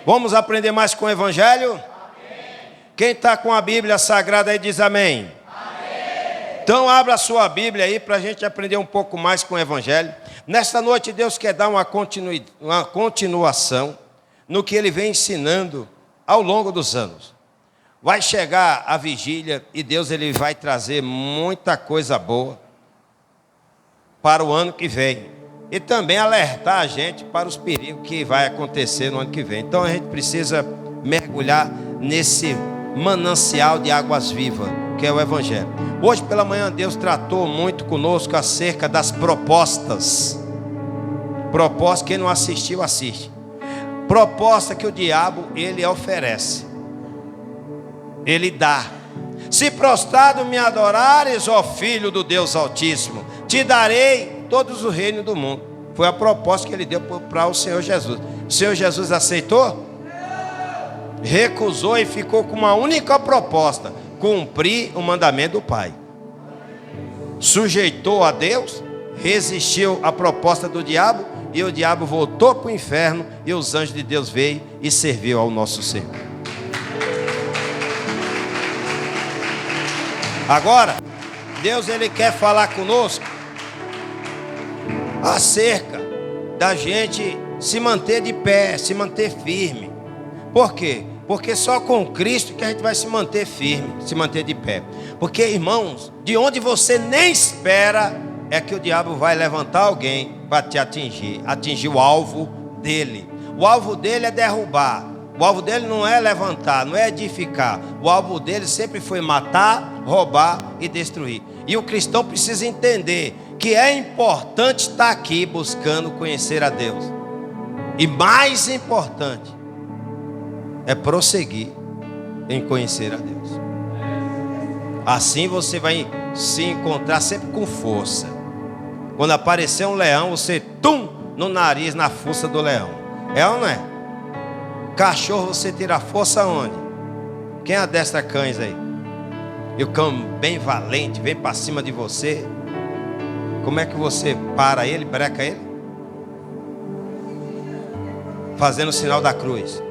Vamos aprender mais com o Evangelho? Amém. Quem está com a Bíblia Sagrada aí diz amém. Amém. Então abra a sua Bíblia aí para a gente aprender um pouco mais com o Evangelho. Nesta noite Deus quer dar uma continuação no que Ele vem ensinando ao longo dos anos. Vai chegar a vigília e Deus Ele vai trazer muita coisa boa para o ano que vem. E também alertar a gente para os perigos que vai acontecer no ano que vem. Então a gente precisa mergulhar nesse manancial de águas vivas, que é o Evangelho. Hoje pela manhã Deus tratou muito conosco acerca das propostas. Propostas, quem não assistiu, assiste. Proposta que o diabo, ele oferece. Ele dá. Se prostrado me adorares, ó Filho do Deus Altíssimo, te darei todos os reinos do mundo. Foi a proposta que ele deu para o Senhor Jesus. O Senhor Jesus aceitou? Recusou e ficou com uma única proposta: cumprir o mandamento do Pai. Sujeitou a Deus, resistiu à proposta do diabo, e o diabo voltou para o inferno, e os anjos de Deus veio e serviu ao nosso Senhor. Agora, Deus ele quer falar conosco acerca da gente se manter de pé, se manter firme. Por quê? Porque só com Cristo que a gente vai se manter firme, se manter de pé. Porque, irmãos, de onde você nem espera é que o diabo vai levantar alguém para te atingir o alvo dele. O alvo dele é derrubar. O alvo dele não é levantar, não é edificar. O alvo dele sempre foi matar, roubar e destruir. E o cristão precisa entender que é importante estar aqui buscando conhecer a Deus. E mais importante é prosseguir em conhecer a Deus. Assim você vai se encontrar sempre com força. Quando aparecer um leão, você no nariz, na força do leão. É ou não é? Cachorro, você tira a força onde? Quem adestra cães aí? E o cão bem valente, vem para cima de você. Como é que você para ele, breca ele? Fazendo o sinal da cruz.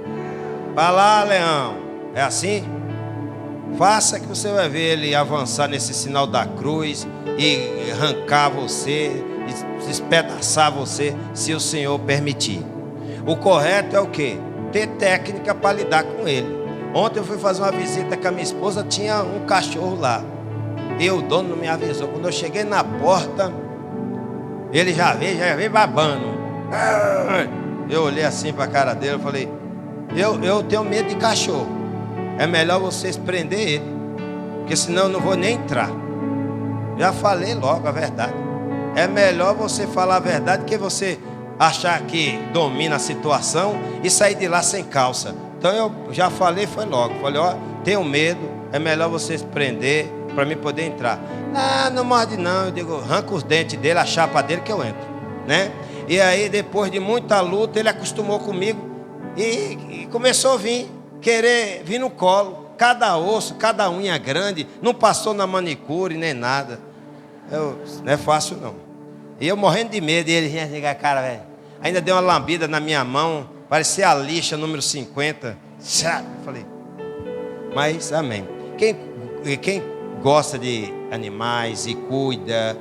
Vai lá, leão. É assim? Faça que você vai ver ele avançar nesse sinal da cruz e arrancar você, e despedaçar você, se o Senhor permitir. O correto é o quê? Ter técnica para lidar com ele. Ontem eu fui fazer uma visita com a minha esposa, tinha um cachorro lá. E o dono não me avisou. Quando eu cheguei na porta, ele já veio babando. Eu olhei assim para a cara dele e falei: eu tenho medo de cachorro. É melhor vocês prender ele, porque senão eu não vou nem entrar. Já falei logo a verdade. É melhor você falar a verdade que você achar que domina a situação e sair de lá sem calça. Então eu já falei, foi logo. Falei: ó, tenho medo, é melhor vocês prender para mim poder entrar. Ah, não morde não. Eu digo: arranca os dentes dele, a chapa dele que eu entro, né? E aí depois de muita luta ele acostumou comigo e começou a querer vir no colo. Cada osso, cada unha grande, não passou na manicure nem nada. Não é fácil não. E eu morrendo de medo, e ele vinha chegar, cara, velho, ainda deu uma lambida na minha mão, parecia a lixa número 50. Falei: mas amém. Quem gosta de animais e cuida,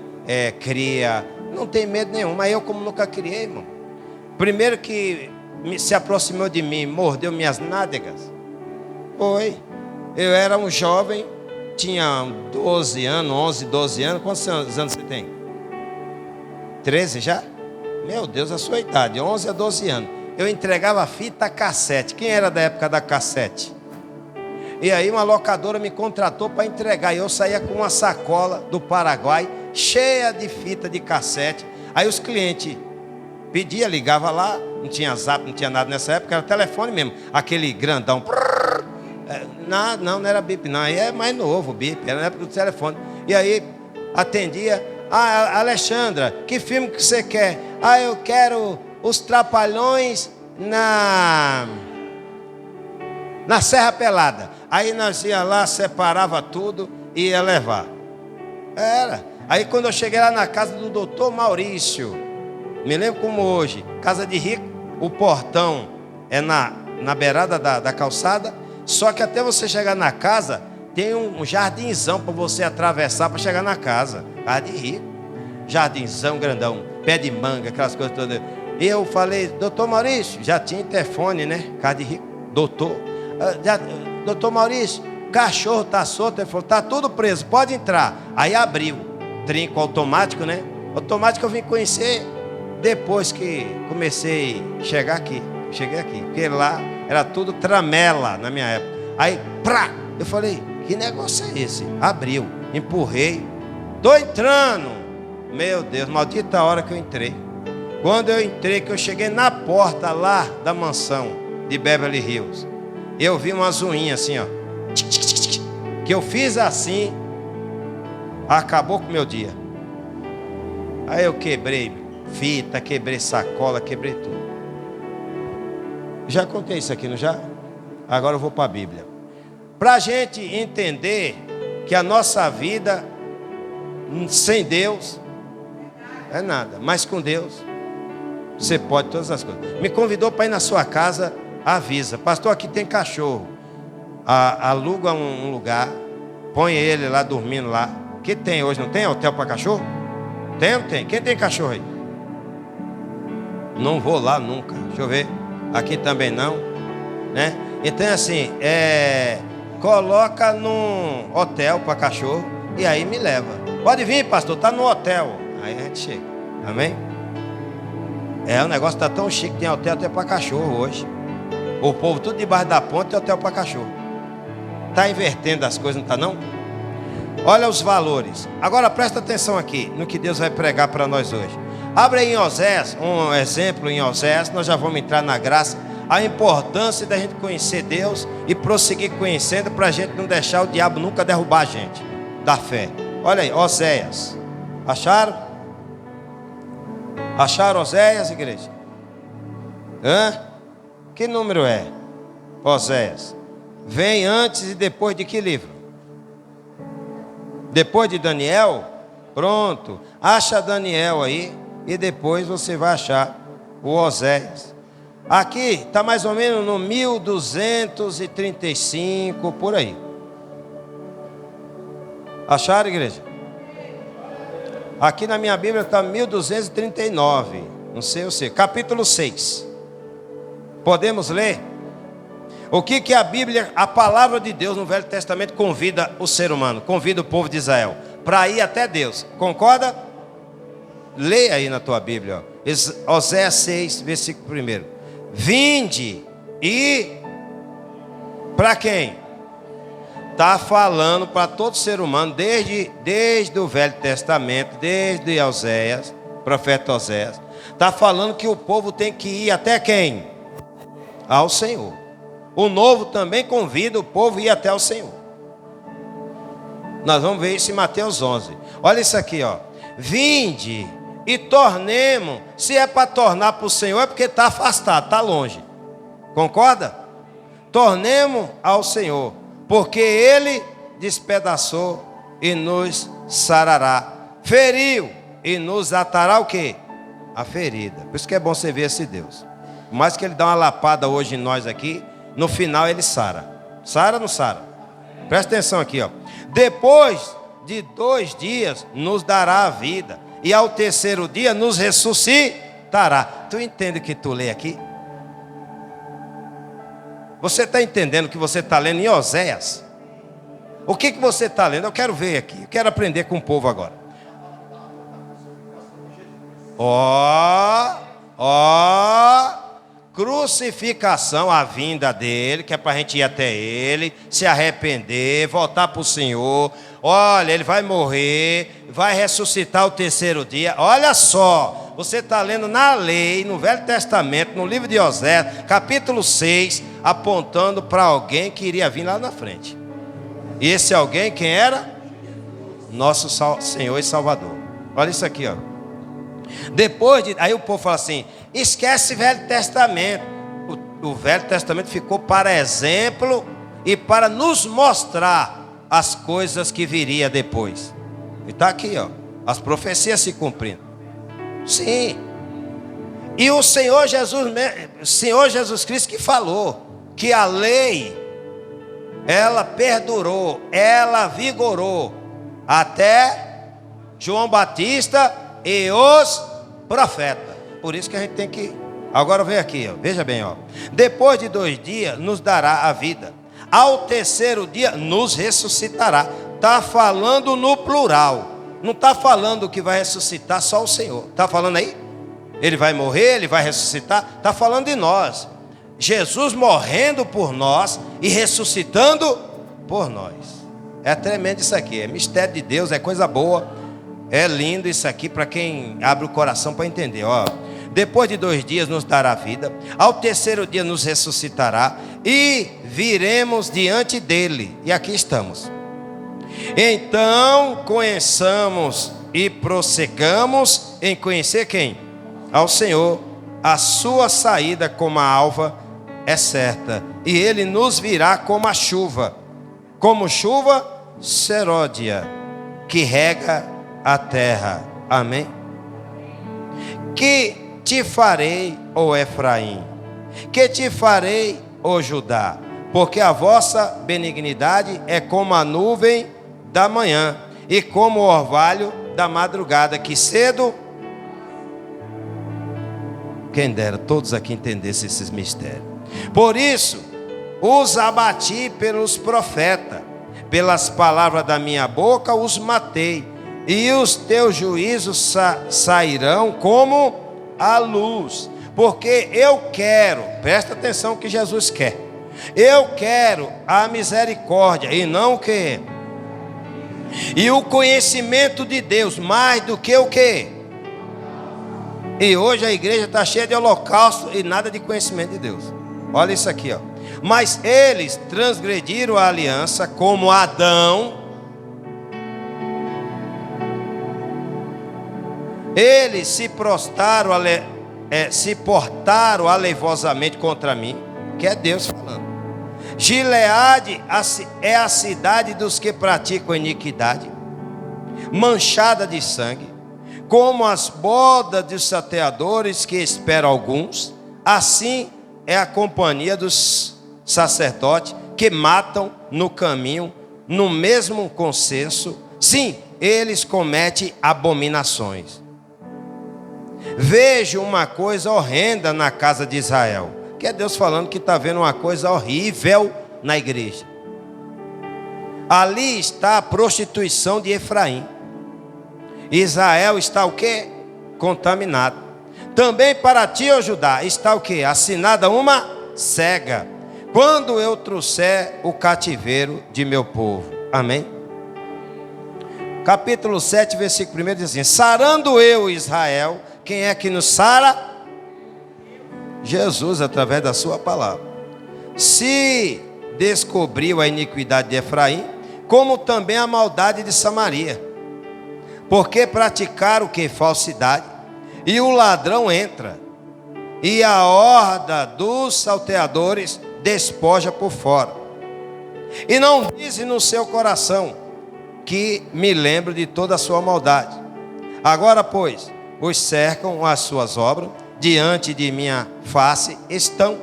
cria, não tem medo nenhum. Mas eu, como nunca criei, irmão, primeiro que se aproximou de mim, mordeu minhas nádegas, foi. Eu era um jovem, tinha 12 anos, 11, 12 anos. Quantos anos você tem? 13 já? Meu Deus, a sua idade, 11 a 12 anos. Eu entregava fita cassete. Quem era da época da cassete? E aí uma locadora me contratou para entregar. E eu saía com uma sacola do Paraguai, cheia de fita de cassete. Aí os clientes pediam, ligava lá. Não tinha zap, não tinha nada nessa época. Era telefone mesmo, aquele grandão. Não era bip não. Aí é mais novo o bip, era na época do telefone. E aí atendia: ah, Alexandra, que filme que você quer? Ah, eu quero Os Trapalhões na Serra Pelada. Aí nós ia lá, separava tudo e ia levar. Era. Aí quando eu cheguei lá na casa do doutor Maurício, me lembro como hoje, casa de rico, o portão é na beirada da calçada. Só que até você chegar na casa, tem um jardinzão para você atravessar para chegar na casa. Casa de rico. Jardinzão grandão, pé de manga, aquelas coisas todas. E eu falei, doutor Maurício, já tinha interfone, né? Casa de rico, doutor. Doutor Maurício, cachorro tá solto. Ele falou, tá tudo preso, pode entrar. Aí abriu, trinco automático, né? Automático eu vim conhecer depois que comecei a chegar aqui. Cheguei aqui, porque lá era tudo tramela na minha época. Aí, prá, eu falei, que negócio é esse? Abriu, empurrei, tô entrando. Meu Deus, maldita hora que eu entrei. Quando eu entrei, que eu cheguei na porta lá da mansão de Beverly Hills, eu vi umas unhas assim, ó, que eu fiz assim, acabou com o meu dia. Aí eu quebrei fita, quebrei sacola, quebrei tudo. Já contei isso aqui, não já? Agora eu vou para a Bíblia. Para a gente entender que a nossa vida sem Deus é nada, mas com Deus você pode todas as coisas. Me convidou para ir na sua casa, avisa, pastor, aqui tem cachorro. Aluga um lugar, põe ele lá dormindo lá. Que tem hoje, não tem hotel para cachorro? Tem ou não tem? Quem tem cachorro aí? Não vou lá nunca, deixa eu ver. Aqui também não, né? Então assim, coloca num hotel para cachorro e aí me leva. Pode vir, pastor, tá no hotel. Aí a gente chega, amém? O negócio está tão chique, tem hotel até para cachorro hoje. O povo tudo debaixo da ponte tem hotel para cachorro. Está invertendo as coisas, não está não? Olha os valores. Agora presta atenção aqui no que Deus vai pregar para nós hoje. Abre aí em Oséias, um exemplo em Oséias, nós já vamos entrar na graça. A importância da gente conhecer Deus e prosseguir conhecendo, para a gente não deixar o diabo nunca derrubar a gente da fé. Olha aí, Oséias. Acharam? Acharam Oséias, igreja? Que número é? Oséias. Vem antes e depois de que livro? Depois de Daniel? Pronto. Acha Daniel aí e depois você vai achar o Oséias. Aqui está mais ou menos no 1235, por aí. Acharam, igreja? Aqui na minha Bíblia está 1239. Não sei, eu sei. Capítulo 6. Podemos ler? O que a Bíblia, a palavra de Deus no Velho Testamento convida o ser humano, convida o povo de Israel para ir até Deus. Concorda? Leia aí na tua Bíblia, ó. Oséias 6, versículo 1. Vinde e para quem? Está falando para todo ser humano, desde o Velho Testamento, desde Oséias, profeta Oséias. Está falando que o povo tem que ir até quem? Ao Senhor. O Novo também convida o povo a ir até o Senhor. Nós vamos ver isso em Mateus 11. Olha isso aqui, ó. Vinde e tornemos. Se é para tornar para o Senhor, é porque está afastado, está longe. Concorda? Tornemos ao Senhor, porque Ele despedaçou e nos sarará. Feriu e nos atará o quê? A ferida. Por isso que é bom você ver esse Deus. Por mais que Ele dá uma lapada hoje em nós aqui, no final Ele sara. Sara ou não sara? Presta atenção aqui, ó. Depois de 2 dias nos dará a vida, e ao terceiro dia nos ressuscitará. Tu entende o que tu lê aqui? Você está entendendo o que você está lendo em Oséias? O que você está lendo? Eu quero ver aqui, eu quero aprender com o povo agora. Crucificação, a vinda dele, que é para a gente ir até ele, se arrepender, voltar para o Senhor. Olha, ele vai morrer, vai ressuscitar o terceiro dia. Olha só, você está lendo na lei, no Velho Testamento, no livro de Oséias, capítulo 6, apontando para alguém que iria vir lá na frente. E esse alguém, quem era? Nosso Senhor e Salvador. Olha isso aqui, ó. Aí o povo fala assim: esquece o Velho Testamento. O Velho Testamento ficou para exemplo e para nos mostrar as coisas que viria depois. E está aqui, ó, as profecias se cumprindo. Sim. E o Senhor Jesus Cristo que falou que a lei, ela perdurou, ela vigorou até João Batista e os profetas. Por isso que a gente tem que... Agora vem aqui, ó. Veja bem, ó. Depois de 2 dias nos dará a vida. Ao terceiro dia nos ressuscitará. Está falando no plural. Não está falando que vai ressuscitar só o Senhor. Está falando aí? Ele vai morrer, ele vai ressuscitar. Está falando de nós. Jesus morrendo por nós e ressuscitando por nós. É tremendo isso aqui. É mistério de Deus, é coisa boa. É lindo isso aqui para quem abre o coração para entender. Ó. Depois de 2 dias nos dará vida. Ao terceiro dia nos ressuscitará. E viremos diante dele. E aqui estamos. Então conheçamos e prossigamos em conhecer quem? Ao Senhor. A sua saída como a alva é certa, e ele nos virá como a chuva, como chuva seródia, que rega a terra. Amém? Que te farei, ó Efraim? Que te farei, ó Judá? Porque a vossa benignidade é como a nuvem da manhã, e como o orvalho da madrugada, que cedo... Quem dera todos aqui entendessem esses mistérios. Por isso, os abati pelos profetas, pelas palavras da minha boca os matei, e os teus juízos sairão como a luz, porque eu quero, presta atenção que Jesus quer, eu quero a misericórdia e não o que? E o conhecimento de Deus, mais do que o que? E hoje a igreja está cheia de holocausto e nada de conhecimento de Deus. Olha isso aqui, ó. Mas eles transgrediram a aliança como Adão. Eles se portaram alevosamente contra mim, que é Deus falando. Gileade é a cidade dos que praticam iniquidade, manchada de sangue, como as bodas dos salteadores que esperam alguns, assim é a companhia dos sacerdotes que matam no caminho, no mesmo consenso. Sim, eles cometem abominações. Vejo uma coisa horrenda na casa de Israel. Que é Deus falando que está vendo uma coisa horrível na igreja. Ali está a prostituição de Efraim. Israel está o quê? Contaminado. Também para ti, ó Judá, está o quê? Assinada uma cega, quando eu trouxer o cativeiro de meu povo. Amém? Capítulo 7, versículo 1 diz assim: sarando eu, Israel. Quem é que nos sara? Jesus, através da sua palavra. Se descobriu a iniquidade de Efraim, como também a maldade de Samaria, porque praticaram o que? Falsidade. E o ladrão entra, e a horda dos salteadores despoja por fora. E não dizem no seu coração que me lembro de toda a sua maldade. Agora, pois, os cercam as suas obras, diante de minha face estão.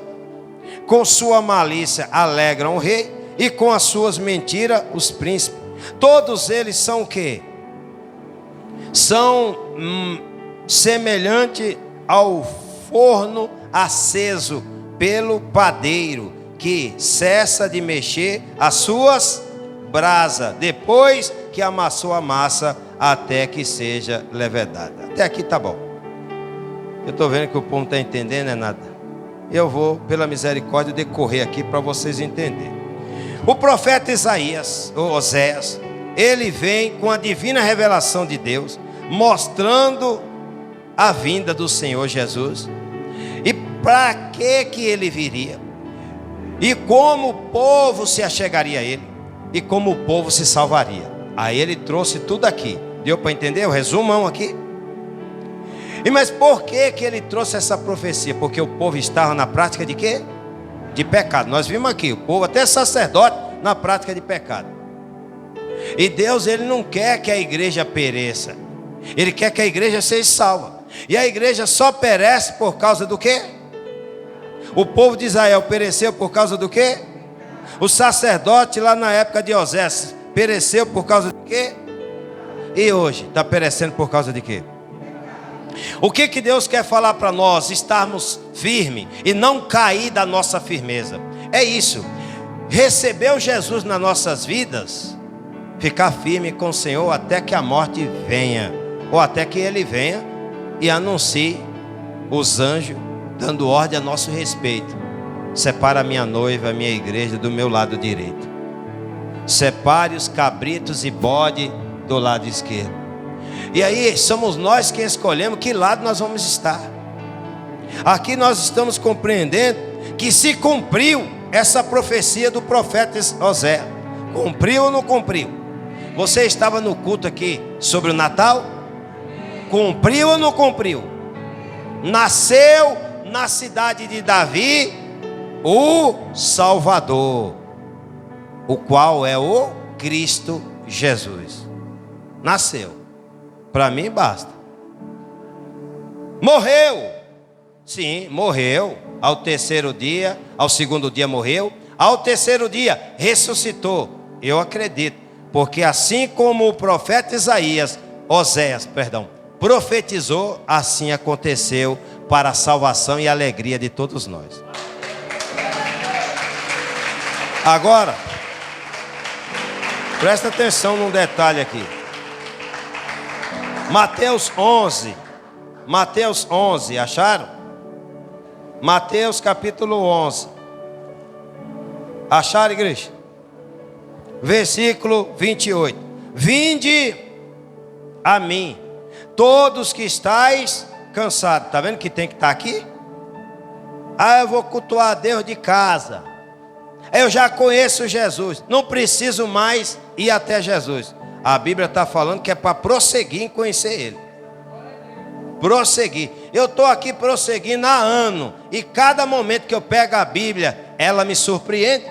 Com sua malícia alegram o rei, e com as suas mentiras os príncipes. Todos eles são o quê? São semelhante ao forno aceso pelo padeiro, que cessa de mexer as suas brasas, depois que amassou a massa, até que seja levedada. Até aqui tá bom. Eu estou vendo que o povo não está entendendo, é nada. Eu vou, pela misericórdia, decorrer aqui para vocês entenderem. O profeta Isaías, ou Oséias, ele vem com a divina revelação de Deus, mostrando a vinda do Senhor Jesus, e para que ele viria, e como o povo se achegaria a ele, e como o povo se salvaria. Aí ele trouxe tudo aqui. Deu para entender o resumão aqui? E mas por que ele trouxe essa profecia? Porque o povo estava na prática de quê? De pecado. Nós vimos aqui, o povo, até sacerdote, na prática de pecado. E Deus, ele não quer que a igreja pereça. Ele quer que a igreja seja salva. E a igreja só perece por causa do quê? O povo de Israel pereceu por causa do quê? O sacerdote lá na época de Osés pereceu por causa do quê? E hoje está perecendo por causa de quê? O que Deus quer falar para nós? Estarmos firmes e não cair da nossa firmeza. É isso. Recebeu Jesus nas nossas vidas, ficar firme com o Senhor até que a morte venha, ou até que Ele venha e anuncie os anjos dando ordem a nosso respeito. Separa a minha noiva, a minha igreja do meu lado direito. Separe os cabritos e bode do lado esquerdo. E aí somos nós quem escolhemos que lado nós vamos estar. Aqui nós estamos compreendendo que se cumpriu essa profecia do profeta Osés. Cumpriu ou não cumpriu? Você estava no culto aqui sobre o Natal? Cumpriu ou não cumpriu? Nasceu na cidade de Davi o Salvador, o qual é o Cristo Jesus. Nasceu. Para mim basta. Morreu. Sim, morreu. Ao terceiro dia, ao segundo dia morreu. Ao terceiro dia ressuscitou. Eu acredito, porque assim como o profeta Osés, profetizou, assim aconteceu para a salvação e a alegria de todos nós. Agora, presta atenção num detalhe aqui. Mateus 11, acharam? Mateus capítulo 11. Acharam, igreja? Versículo 28. Vinde a mim, todos que estáis cansados. Está vendo que tem que estar aqui? Ah, eu vou cultuar a Deus de casa. Eu já conheço Jesus, não preciso mais ir até Jesus. A Bíblia está falando que é para prosseguir em conhecer Ele. Prosseguir. Eu estou aqui prosseguindo há anos. E cada momento que eu pego a Bíblia, ela me surpreende.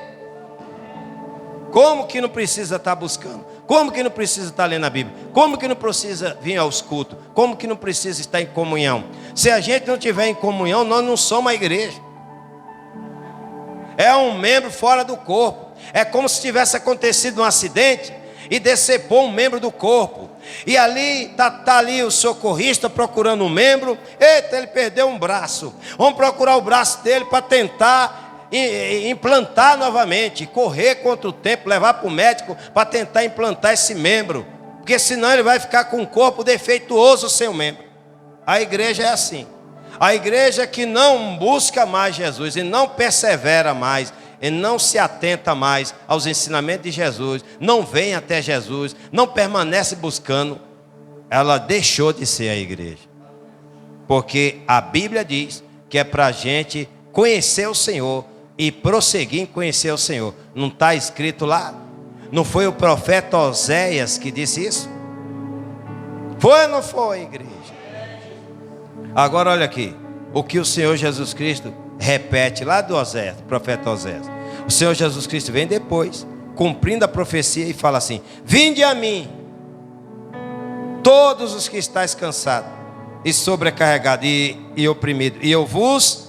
Como que não precisa estar buscando? Como que não precisa estar lendo a Bíblia? Como que não precisa vir aos cultos? Como que não precisa estar em comunhão? Se a gente não estiver em comunhão, nós não somos a igreja. É um membro fora do corpo. É como se tivesse acontecido um acidente e decepou um membro do corpo. E ali está ali o socorrista procurando um membro. Eita, ele perdeu um braço. Vamos procurar o braço dele para tentar implantar novamente, correr contra o tempo, levar para o médico para tentar implantar esse membro, porque senão ele vai ficar com um corpo defeituoso sem o membro. A igreja é assim. A igreja que não busca mais Jesus e não persevera mais e não se atenta mais aos ensinamentos de Jesus, não vem até Jesus, não permanece buscando, ela deixou de ser a igreja. Porque a Bíblia diz que é para a gente conhecer o Senhor e prosseguir em conhecer o Senhor. Não está escrito lá? Não foi o profeta Oséias que disse isso? Foi ou não foi, igreja? Agora olha aqui, o que o Senhor Jesus Cristo repete lá do Oséias, profeta Oséias. O Senhor Jesus Cristo vem depois, cumprindo a profecia, e fala assim: vinde a mim, todos os que estáis cansados e sobrecarregados e oprimidos, e eu vos...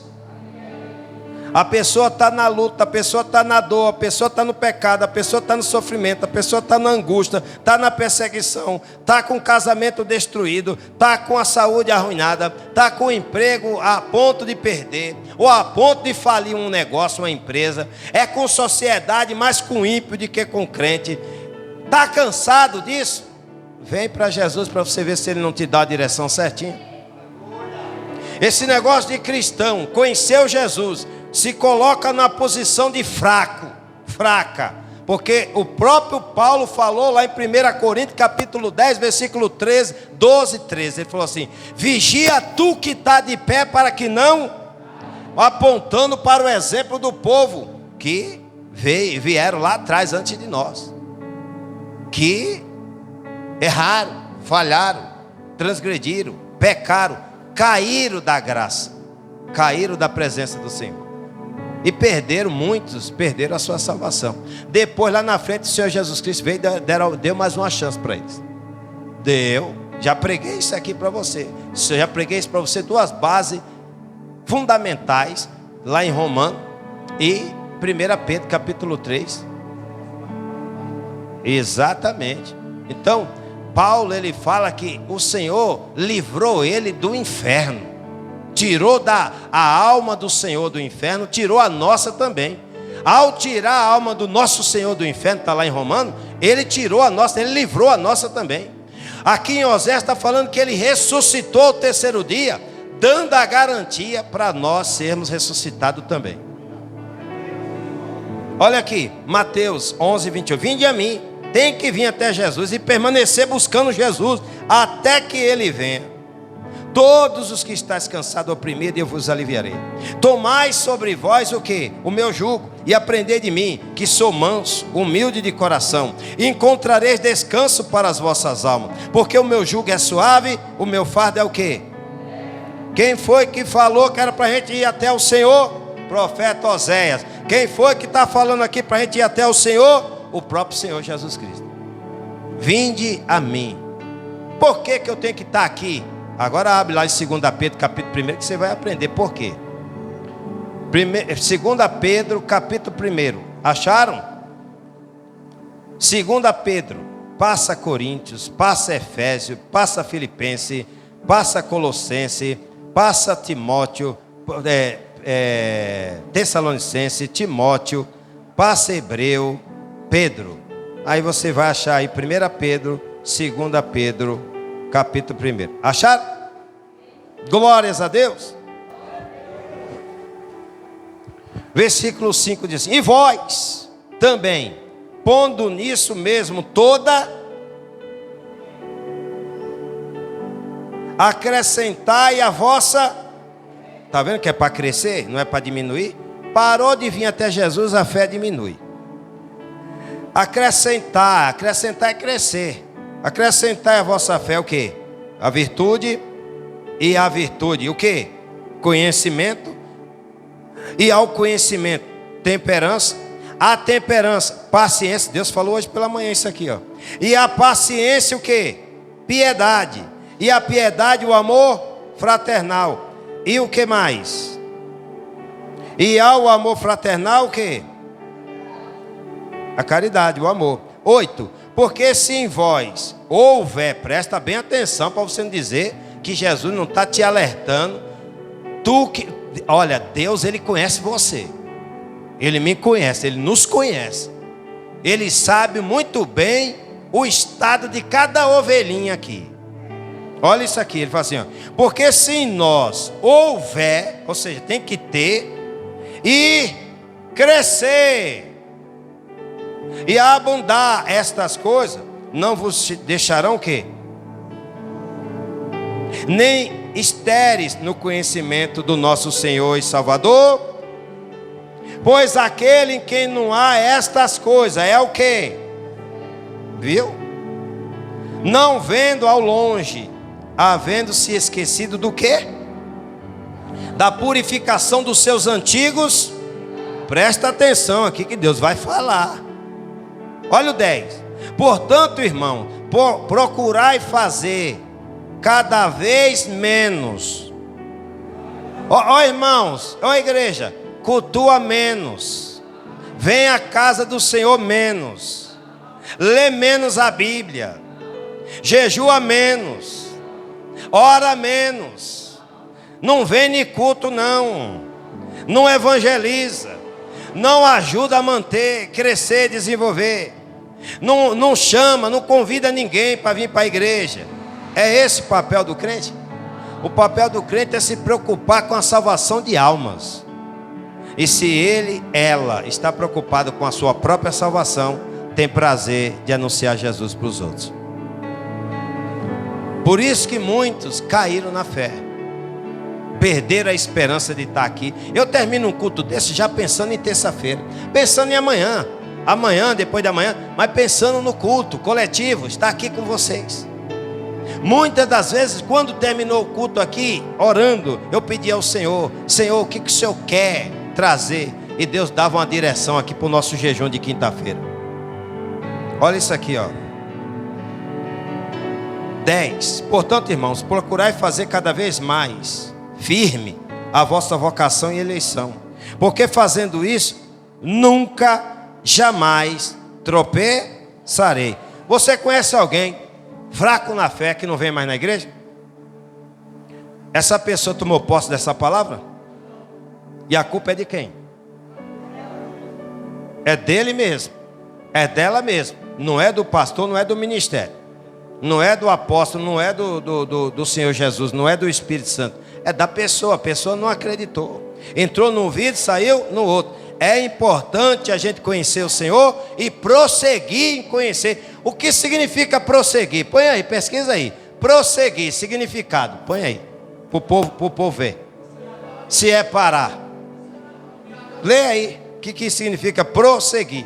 A pessoa está na luta, a pessoa está na dor, a pessoa está no pecado, a pessoa está no sofrimento, a pessoa está na angústia, está na perseguição, está com o casamento destruído, está com a saúde arruinada, está com o emprego a ponto de perder, ou a ponto de falir um negócio, uma empresa, é com sociedade mais com ímpio do que com crente. Está cansado disso? Vem para Jesus para você ver se Ele não te dá a direção certinha. Esse negócio de cristão, conheceu Jesus, se coloca na posição de fraca, porque o próprio Paulo falou lá em 1 Coríntios capítulo 10, versículo 12, 13, ele falou assim: vigia tu que está de pé, para que não, apontando para o exemplo do povo que vieram lá atrás antes de nós, que erraram, falharam, transgrediram, pecaram, caíram da graça, caíram da presença do Senhor. E muitos perderam a sua salvação. Depois lá na frente o Senhor Jesus Cristo veio e deu mais uma chance para eles. Deu. Já preguei isso aqui para você. Já preguei isso para você, duas bases fundamentais, lá em Romanos e 1 Pedro capítulo 3. Exatamente. Então, Paulo, ele fala que o Senhor livrou ele do inferno. Tirou a alma do Senhor do inferno, tirou a nossa também. Ao tirar a alma do nosso Senhor do inferno, está lá em Romanos, ele tirou a nossa, ele livrou a nossa também. Aqui em Osés está falando que ele ressuscitou ao terceiro dia, dando a garantia para nós sermos ressuscitados também. Olha aqui, Mateus 11, 28. Vinde a mim, tem que vir até Jesus e permanecer buscando Jesus, até que ele venha. Todos os que estáis cansados, oprimidos, eu vos aliviarei. Tomai sobre vós o que? O meu jugo, e aprendei de mim, que sou manso, humilde de coração, e encontrareis descanso para as vossas almas, porque o meu jugo é suave, o meu fardo é o que? Quem foi que falou que era para a gente ir até o Senhor? Profeta Oséias. Quem foi que está falando aqui para a gente ir até o Senhor? O próprio Senhor Jesus Cristo. Vinde a mim. Por que eu tenho que estar aqui? Agora abre lá em 2 Pedro capítulo 1, que você vai aprender por quê. 2 Pedro capítulo 1. Acharam? 2 Pedro. Passa Coríntios, passa Efésios, passa Filipenses, passa Colossenses, passa Timóteo, Tessalonicense, Timóteo, passa Hebreu, Pedro. Aí você vai achar aí 1 Pedro, 2 Pedro, capítulo 1. Acharam? Glórias a Deus. Versículo 5 diz assim: e vós também, pondo nisso mesmo toda, acrescentai a vossa. Está vendo que é para crescer, não é para diminuir? Parou de vir até Jesus, a fé diminui. Acrescentar é crescer. Acrescentar a vossa fé o quê? A virtude, e a virtude o quê? Conhecimento, e ao conhecimento temperança, a temperança paciência. Deus falou hoje pela manhã isso aqui, ó. E a paciência o quê? Piedade, e a piedade o amor fraternal. E o que mais? E ao amor fraternal o quê? A caridade, o amor. 8. Porque se em vós houver, presta bem atenção para você não dizer que Jesus não está te alertando. Olha, Deus, Ele conhece você. Ele me conhece, Ele nos conhece. Ele sabe muito bem o estado de cada ovelhinha aqui. Olha isso aqui, ele fala assim, ó, porque se em nós houver, ou seja, tem que ter, e crescer, e abundar estas coisas, não vos deixarão o quê? Nem estéreis no conhecimento do nosso Senhor e Salvador, pois aquele em quem não há estas coisas é o quê? Viu? Não vendo ao longe, havendo-se esquecido do quê? Da purificação dos seus antigos. Presta atenção aqui que Deus vai falar. Olha o 10. Portanto, irmão, procurai fazer cada vez menos. Ó irmãos, ó igreja, cultua menos. Vem à casa do Senhor menos. Lê menos a Bíblia. Jejua menos. Ora menos. Não vem nem culto não. Não evangeliza. Não ajuda a manter, crescer, desenvolver. Não chama, não convida ninguém para vir para a igreja. É esse o papel do crente? O papel do crente é se preocupar com a salvação de almas. E se ela está preocupado com a sua própria salvação, tem prazer de anunciar Jesus para os outros. Por isso que muitos caíram na fé, perderam a esperança de estar aqui. Eu termino um culto desse já pensando em terça-feira, pensando em amanhã, depois de amanhã, mas pensando no culto coletivo, estar aqui com vocês. Muitas das vezes, quando terminou o culto aqui, orando, eu pedi ao Senhor: Senhor, o que o Senhor quer trazer? E Deus dava uma direção aqui para o nosso jejum de quinta-feira. Olha isso aqui, ó. 10. Portanto, irmãos, procurai fazer cada vez mais firme a vossa vocação e eleição, porque fazendo isso, nunca, jamais tropeçarei. Você conhece alguém fraco na fé que não vem mais na igreja? Essa pessoa tomou posse dessa palavra? E a culpa é de quem? É dele mesmo, é dela mesmo. Não é do pastor, não é do ministério, não é do apóstolo, não é do Senhor Jesus, não é do Espírito Santo. É da pessoa, a pessoa não acreditou. Entrou num vídeo, saiu no outro. É importante a gente conhecer o Senhor e prosseguir em conhecer. O que significa prosseguir? Põe aí, pesquisa aí. Prosseguir, significado. Põe aí, para o povo ver. Se é parar. Lê aí, o que significa prosseguir.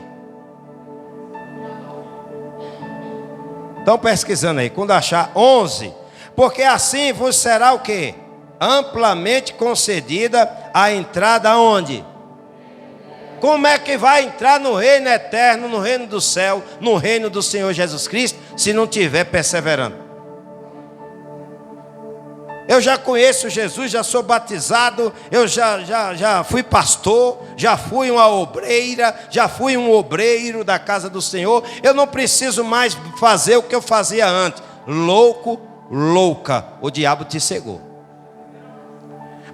Estão pesquisando aí, quando achar 11. Porque assim vos será o quê? Amplamente concedida a entrada aonde? Como é que vai entrar no reino eterno, no reino do céu, no reino do Senhor Jesus Cristo, se não tiver perseverando? Eu já conheço Jesus, já sou batizado, eu já fui pastor, já fui uma obreira, já fui um obreiro da casa do Senhor. Eu não preciso mais fazer o que eu fazia antes. Louco, louca, o diabo te cegou.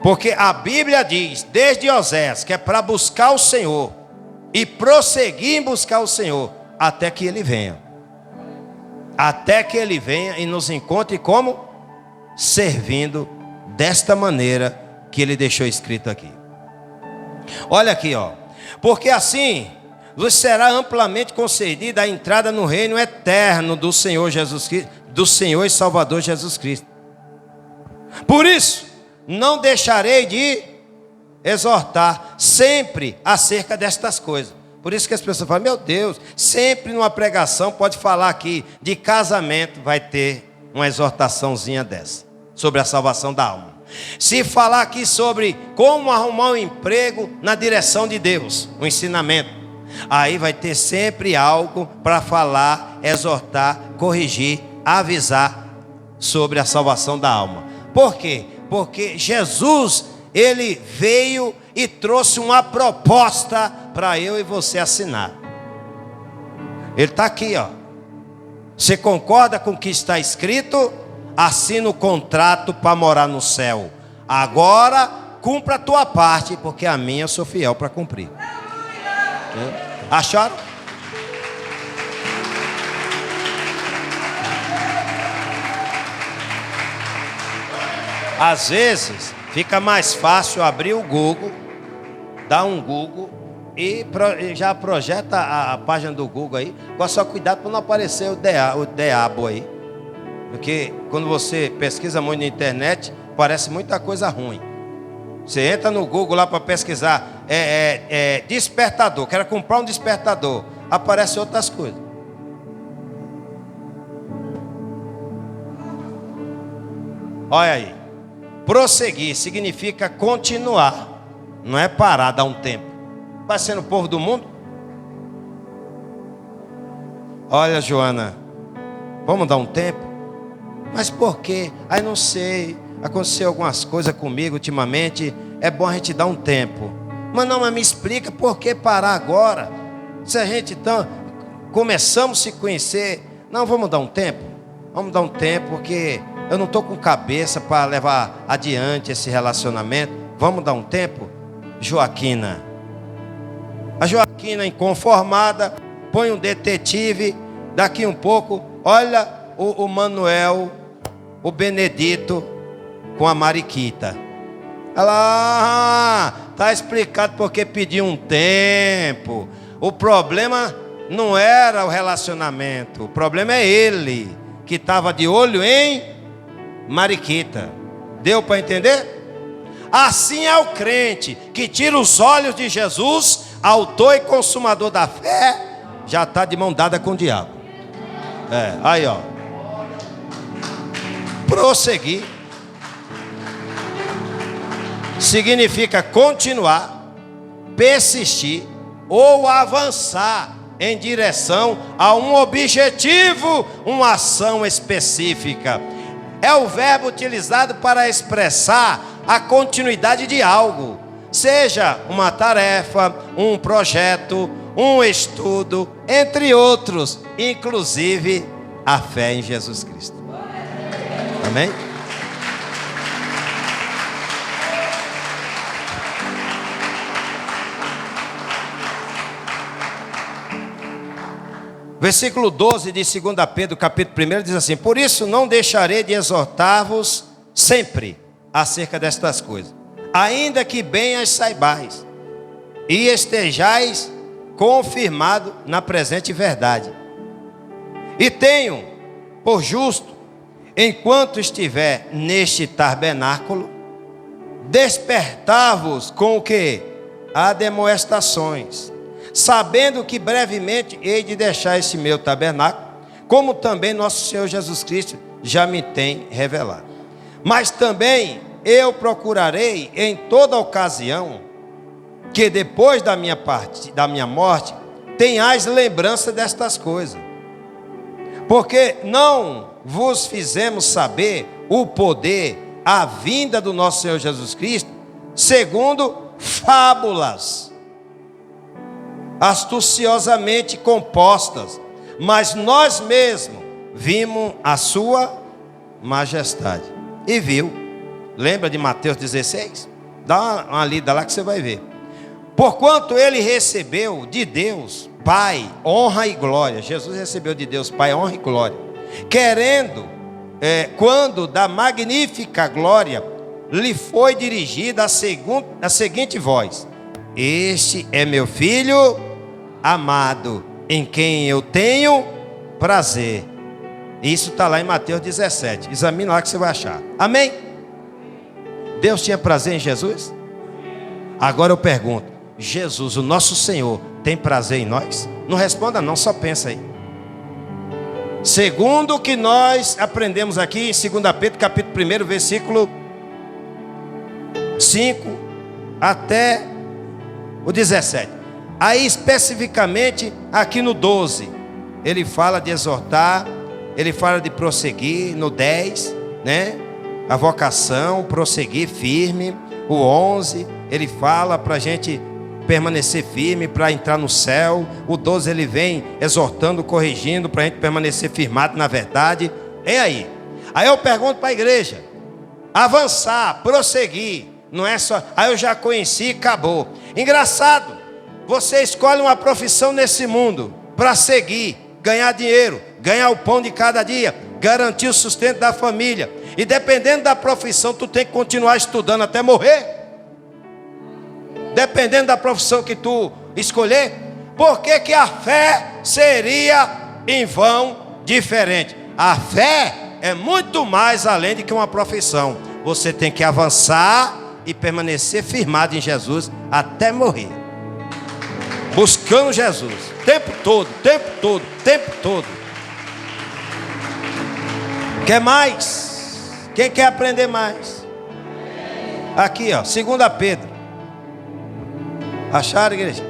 Porque a Bíblia diz, desde Osés, que é para buscar o Senhor e prosseguir em buscar o Senhor, até que Ele venha. Até que Ele venha e nos encontre como? Servindo desta maneira que Ele deixou escrito aqui. Olha aqui, ó. Porque assim vos será amplamente concedida a entrada no reino eterno do Senhor Jesus Cristo, do Senhor e Salvador Jesus Cristo. Por isso, não deixarei de exortar sempre acerca destas coisas. Por isso que as pessoas falam, meu Deus, sempre numa pregação pode falar aqui de casamento, vai ter uma exortaçãozinha dessa, sobre a salvação da alma. Se falar aqui sobre como arrumar um emprego na direção de Deus, um ensinamento, aí vai ter sempre algo para falar, exortar, corrigir, avisar sobre a salvação da alma. Por quê? Porque Jesus, Ele veio e trouxe uma proposta para eu e você assinar. Ele está aqui, ó. Você concorda com o que está escrito? Assina o contrato para morar no céu. Agora, cumpra a tua parte, porque a minha eu sou fiel para cumprir. Acharam? Às vezes, fica mais fácil abrir o Google, dar um Google e já projeta a página do Google aí. Agora só cuidado para não aparecer o diabo aí. Porque quando você pesquisa muito na internet, parece muita coisa ruim. Você entra no Google lá para pesquisar despertador, quero comprar um despertador, aparece outras coisas. Olha aí. Prosseguir significa continuar, não é parar, dar um tempo. Vai ser no povo do mundo? Olha, Joana, vamos dar um tempo? Mas por quê? Aí não sei, aconteceu algumas coisas comigo ultimamente, é bom a gente dar um tempo. Mas me explica por que parar agora? Se a gente começamos a se conhecer, não, vamos dar um tempo? Vamos dar um tempo porque eu não estou com cabeça para levar adiante esse relacionamento. Vamos dar um tempo? Joaquina. A Joaquina inconformada, põe um detetive. Daqui um pouco, olha o Manuel, o Benedito com a Mariquita. Ela, está explicado porque pediu um tempo. O problema não era o relacionamento, o problema é ele, que estava de olho em Mariquita. Deu para entender? Assim é o crente que tira os olhos de Jesus, autor e consumador da fé, já está de mão dada com o diabo. Aí ó. Prosseguir significa continuar, persistir ou avançar em direção a um objetivo, uma ação específica. É o verbo utilizado para expressar a continuidade de algo, seja uma tarefa, um projeto, um estudo, entre outros, inclusive a fé em Jesus Cristo. Amém? Versículo 12 de 2 Pedro, capítulo 1, diz assim: por isso não deixarei de exortar-vos sempre acerca destas coisas, ainda que bem as saibais, e estejais confirmado na presente verdade. E tenho por justo, enquanto estiver neste tabernáculo, despertar-vos com o que? Admoestações, sabendo que brevemente hei de deixar esse meu tabernáculo, como também nosso Senhor Jesus Cristo já me tem revelado. Mas também eu procurarei em toda ocasião que depois da minha morte tenhais lembrança destas coisas, porque não vos fizemos saber o poder, a vinda do nosso Senhor Jesus Cristo, segundo fábulas astuciosamente compostas, mas nós mesmos vimos a sua majestade. E viu, lembra de Mateus 16? Dá uma lida lá que você vai ver. Porquanto ele recebeu de Deus Pai honra e glória. Jesus recebeu de Deus Pai honra e glória, querendo, quando da magnífica glória lhe foi dirigida a seguinte voz: este é meu filho amado, em quem eu tenho prazer. Isso está lá em Mateus 17. Examina lá que você vai achar. Amém? Deus tinha prazer em Jesus? Agora eu pergunto: Jesus, o nosso Senhor, tem prazer em nós? Não responda não, só pensa aí. Segundo o que nós aprendemos aqui em 2 Pedro capítulo 1, versículo 5 até o 17. Aí especificamente aqui no 12, ele fala de exortar, ele fala de prosseguir. No 10, né? A vocação, prosseguir firme. O 11, ele fala para a gente permanecer firme para entrar no céu. O 12 ele vem exortando, corrigindo para a gente permanecer firmado na verdade. E aí? Aí eu pergunto para a igreja: avançar, prosseguir, não é só, aí eu já conheci e acabou. Engraçado, você escolhe uma profissão nesse mundo para seguir, ganhar dinheiro, ganhar o pão de cada dia, garantir o sustento da família. E dependendo da profissão, tu tem que continuar estudando até morrer. Dependendo da profissão que tu escolher. Por que que a fé seria em vão diferente? A fé é muito mais além de que uma profissão. Você tem que avançar e permanecer firmado em Jesus até morrer, buscando Jesus, tempo todo, tempo todo, tempo todo. Quer mais? Quem quer aprender mais? Aqui, ó, 2 Pedro. Acharam, igreja?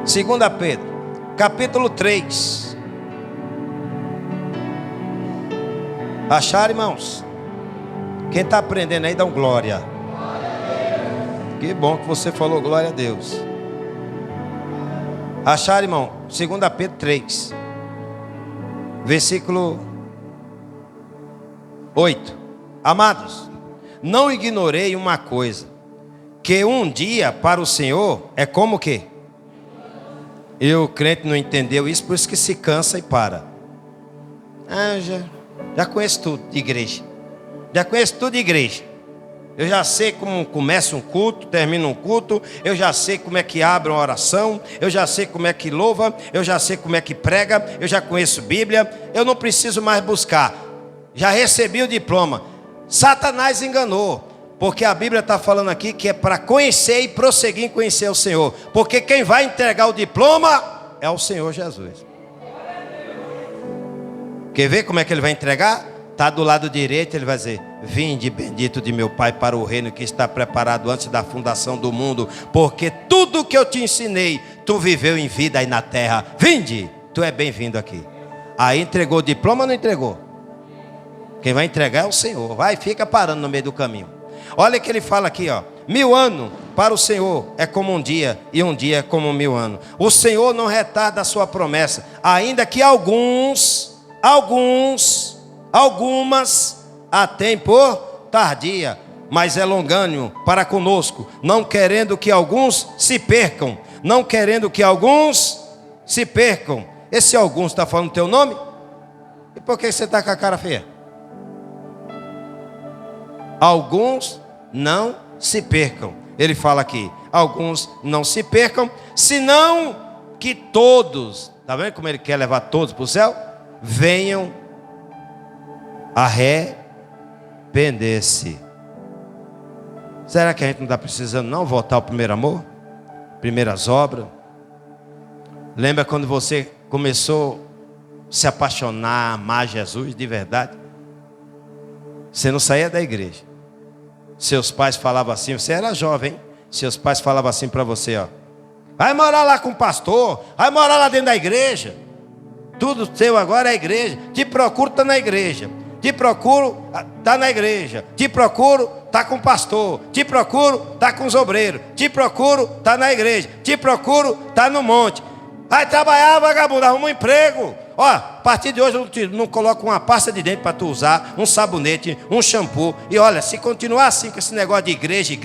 2 Pedro, capítulo 3. Acharam, irmãos? Quem está aprendendo aí, dá um glória. Que bom que você falou glória a Deus. Acharam, irmão? 2 Pedro 3, versículo 8. Amados, não ignorei uma coisa, que um dia para o Senhor é como o quê? E o crente não entendeu isso, por isso que se cansa e para. Já conheço tudo de igreja. Já conheço tudo de igreja. Eu já sei como começa um culto, termina um culto. Eu já sei como é que abre uma oração. Eu já sei como é que louva. Eu já sei como é que prega. Eu já conheço Bíblia. Eu não preciso mais buscar. Já recebi o diploma. Satanás enganou, porque a Bíblia está falando aqui que é para conhecer e prosseguir em conhecer o Senhor. Porque quem vai entregar o diploma é o Senhor Jesus. Quer ver como é que ele vai entregar? Está do lado direito, ele vai dizer: vinde bendito de meu Pai para o reino que está preparado antes da fundação do mundo. Porque tudo que eu te ensinei, tu viveu em vida aí na terra. Vinde, tu é bem-vindo aqui. Aí entregou o diploma ou não entregou? Quem vai entregar é o Senhor. Vai, fica parando no meio do caminho. Olha que ele fala aqui, ó. 1000 anos para o Senhor é como um dia, e um dia é como 1000 anos. O Senhor não retarda a sua promessa, ainda que algumas a tem por tardia, mas é longânimo para conosco, não querendo que alguns se percam. Não querendo que alguns se percam. Esse alguns está falando o teu nome? E por que você está com a cara feia? Alguns não se percam. Ele fala aqui, alguns não se percam, senão que todos, está vendo como ele quer levar todos para o céu? Venham arrepender-se. Será que a gente não está precisando não voltar ao primeiro amor? Primeiras obras? Lembra quando você começou a se apaixonar, amar Jesus de verdade? Você não saía da igreja. Seus pais falavam assim, você era jovem, hein? Seus pais falavam assim para você, ó. Vai morar lá com o pastor, vai morar lá dentro da igreja. Tudo seu agora é igreja. Te procuro, está na igreja. Te procuro, está na igreja. Te procuro, está com o pastor. Te procuro, está com os obreiros. Te procuro, está na igreja. Te procuro, está no monte. Vai trabalhar, vagabundo, arruma um emprego. Ó, a partir de hoje eu não coloco uma pasta de dente para tu usar, um sabonete, um shampoo. E olha, se continuar assim com esse negócio de igreja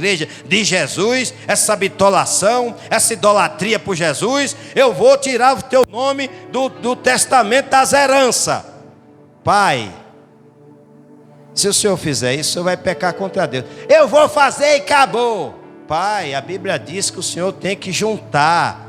de Jesus, essa bitolação, essa idolatria por Jesus, eu vou tirar o teu nome do testamento das heranças. Pai, se o Senhor fizer isso, o Senhor vai pecar contra Deus. Eu vou fazer e acabou. Pai, a Bíblia diz que o Senhor tem que juntar.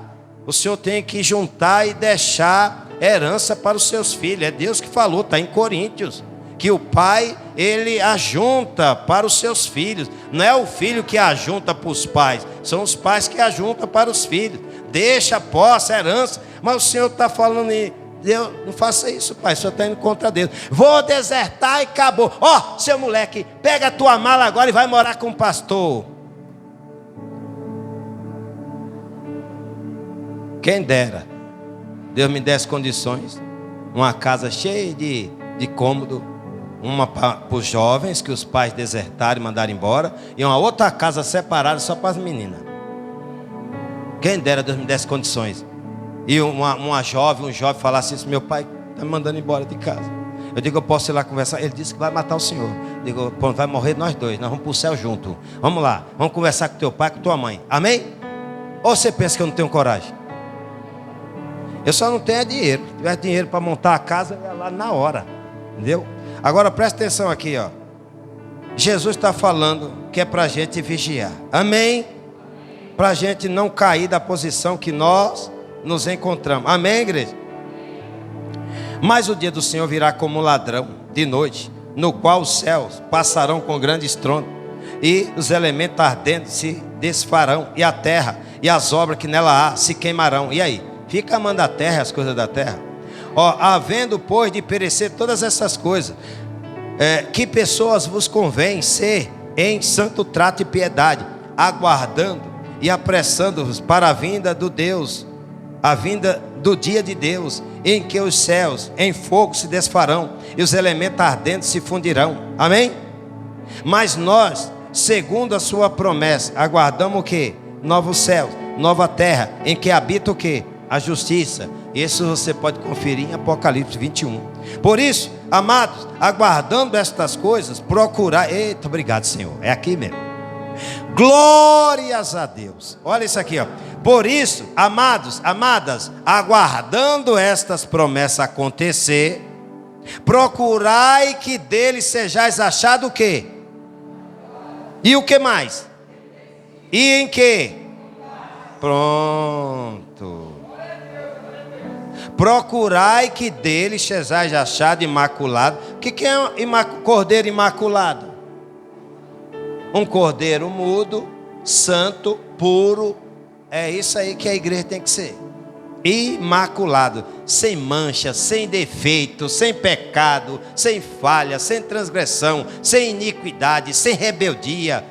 O Senhor tem que juntar e deixar herança para os seus filhos. É Deus que falou, está em Coríntios, que o pai, ele ajunta para os seus filhos. Não é o filho que ajunta para os pais, são os pais que ajuntam para os filhos. Deixa a posse, a herança. Mas o Senhor está falando aí, Deus, não faça isso, pai, o Senhor está indo contra Deus. Vou desertar e acabou. Ó, seu moleque, pega a tua mala agora e vai morar com o pastor. Quem dera Deus me desse condições, uma casa cheia de cômodo, uma para os jovens que os pais desertaram e mandaram embora, e uma outra casa separada só para as meninas. Quem dera Deus me desse condições. E um jovem falasse isso: meu pai está me mandando embora de casa. Eu digo, eu posso ir lá conversar? Ele disse que vai matar o senhor. Eu digo, pronto, vai morrer nós dois, nós vamos para o céu junto. Vamos lá, vamos conversar com teu pai, com tua mãe. Amém? Ou você pensa que eu não tenho coragem? Eu só não tenho dinheiro. Se tivesse dinheiro para montar a casa, eu ia lá na hora. Entendeu? Agora presta atenção aqui, ó. Jesus está falando que é para a gente vigiar. Amém? Para a gente não cair da posição que nós nos encontramos. Amém, igreja? Mas o dia do Senhor virá como um ladrão de noite, no qual os céus passarão com grande estrondo, e os elementos ardentes se desfarão, e a terra e as obras que nela há se queimarão. E aí? Fica amando a terra, as coisas da terra. Ó, havendo, pois, de perecer todas essas coisas, que pessoas vos convém ser em santo trato e piedade, aguardando e apressando-vos para a vinda do Deus, a vinda do dia de Deus, em que os céus em fogo se desfarão e os elementos ardentes se fundirão. Amém? Mas nós, segundo a sua promessa, aguardamos o quê? Novos céus, nova terra, em que habita o quê? A justiça. Isso você pode conferir em Apocalipse 21. Por isso, amados, aguardando estas coisas, procurar. Eita, obrigado, Senhor. É aqui mesmo. Glórias a Deus. Olha isso aqui, ó. Por isso, amados, amadas, aguardando estas promessas acontecer, procurai que dele sejais achado o quê? E o que mais? E em que? Pronto. Procurai que dele sejais achado imaculado. O que é um cordeiro imaculado? Um cordeiro mudo, santo, puro. É isso aí que a igreja tem que ser. Imaculado, sem mancha, sem defeito, sem pecado, sem falha, sem transgressão, sem iniquidade, sem rebeldia,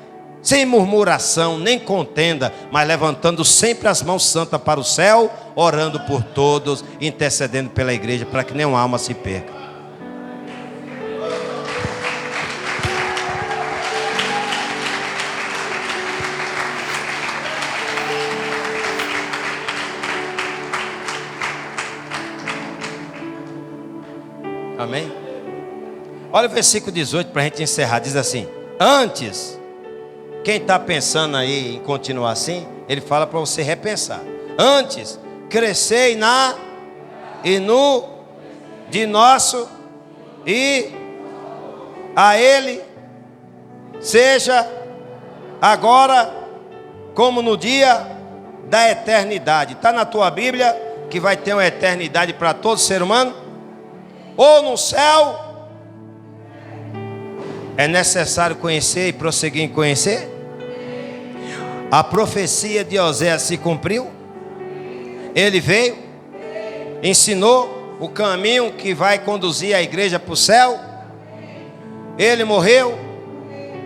sem murmuração, nem contenda, mas levantando sempre as mãos santas para o céu, orando por todos, intercedendo pela igreja, para que nenhuma alma se perca. Amém? Olha o versículo 18 para a gente encerrar. Diz assim: antes, quem está pensando aí em continuar assim, ele fala para você repensar. Antes, crescei na e no de nosso e a Ele seja agora como no dia da eternidade. Está na tua Bíblia que vai ter uma eternidade para todo ser humano? Ou no céu? É necessário conhecer e prosseguir em conhecer? A profecia de Oséias se cumpriu? Ele veio, ensinou o caminho que vai conduzir a igreja para o céu. Ele morreu,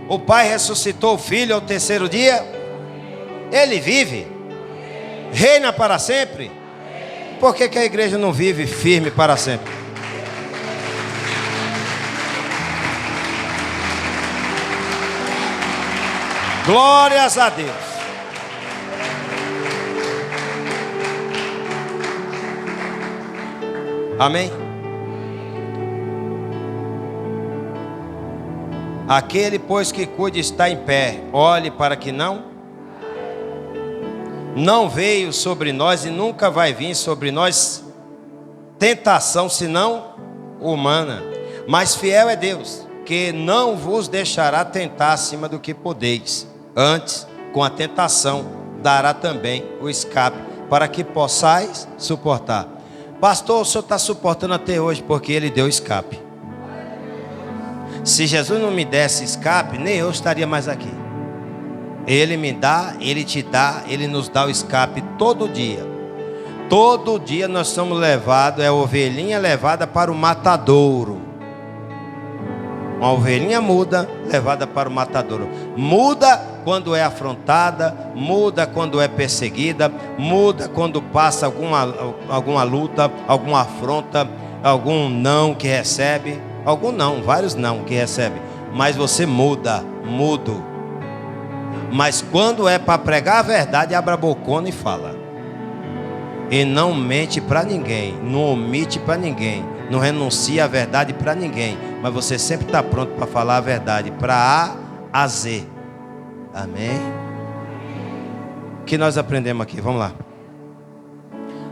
o Pai ressuscitou o Filho ao terceiro dia. Ele vive, reina para sempre. Por que a igreja não vive firme para sempre? Glórias a Deus. Amém? Aquele, pois, que cuide está em pé, olhe para que não veio sobre nós e nunca vai vir sobre nós tentação senão humana, mas fiel é Deus, que não vos deixará tentar acima do que podeis. Antes, com a tentação, dará também o escape, para que possais suportar. Pastor, o senhor está suportando até hoje, porque Ele deu escape. Se Jesus não me desse escape, nem eu estaria mais aqui. Ele me dá, Ele te dá, Ele nos dá o escape todo dia. Todo dia nós somos levados, é a ovelhinha levada para o matadouro. Uma ovelhinha muda, levada para o matadouro. Muda quando é afrontada, muda quando é perseguida, muda quando passa alguma luta, alguma afronta, algum não que recebe. Algum não, vários não que recebe. Mas você muda, mudo. Mas quando é para pregar a verdade, abre a bocona e fala. E não mente para ninguém, não omite para ninguém, não renuncia a verdade para ninguém, mas você sempre está pronto para falar a verdade, para A a Z. Amém? O que nós aprendemos aqui? Vamos lá.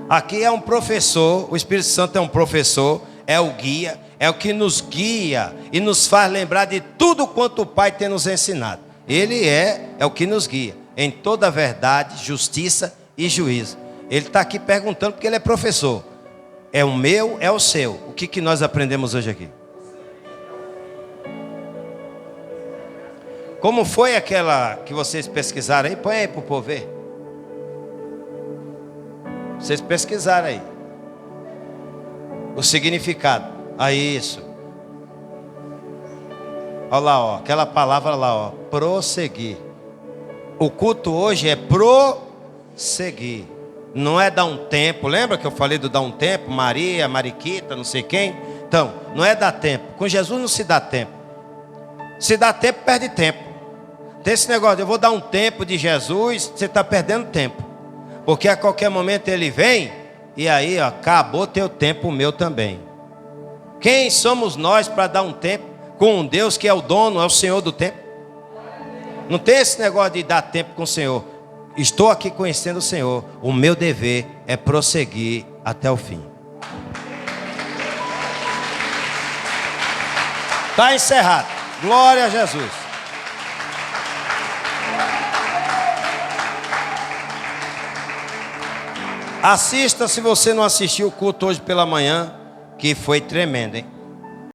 Aqui é um professor, o Espírito Santo é um professor, é o guia, é o que nos guia e nos faz lembrar de tudo quanto o Pai tem nos ensinado. Ele é o que nos guia em toda a verdade, justiça e juízo. Ele está aqui perguntando porque ele é professor. É o meu, é o seu. O que nós aprendemos hoje aqui? Como foi aquela que vocês pesquisaram aí? Põe aí para o povo ver. Vocês pesquisaram aí o significado. Aí isso. Olha lá, ó, aquela palavra lá, ó, prosseguir. O culto hoje é prosseguir. Não é dar um tempo. Lembra que eu falei do dar um tempo? Maria, Mariquita, não sei quem. Então, não é dar tempo. Com Jesus não se dá tempo. Se dá tempo, perde tempo. Tem esse negócio, eu vou dar um tempo de Jesus, você está perdendo tempo. Porque a qualquer momento Ele vem, e aí, ó, acabou teu tempo, o meu também. Quem somos nós para dar um tempo com um Deus que é o dono, é o Senhor do tempo? Não tem esse negócio de dar tempo com o Senhor. Estou aqui conhecendo o Senhor. O meu dever é prosseguir até o fim. Está encerrado. Glória a Jesus. Assista se você não assistiu o culto hoje pela manhã, que foi tremendo, hein?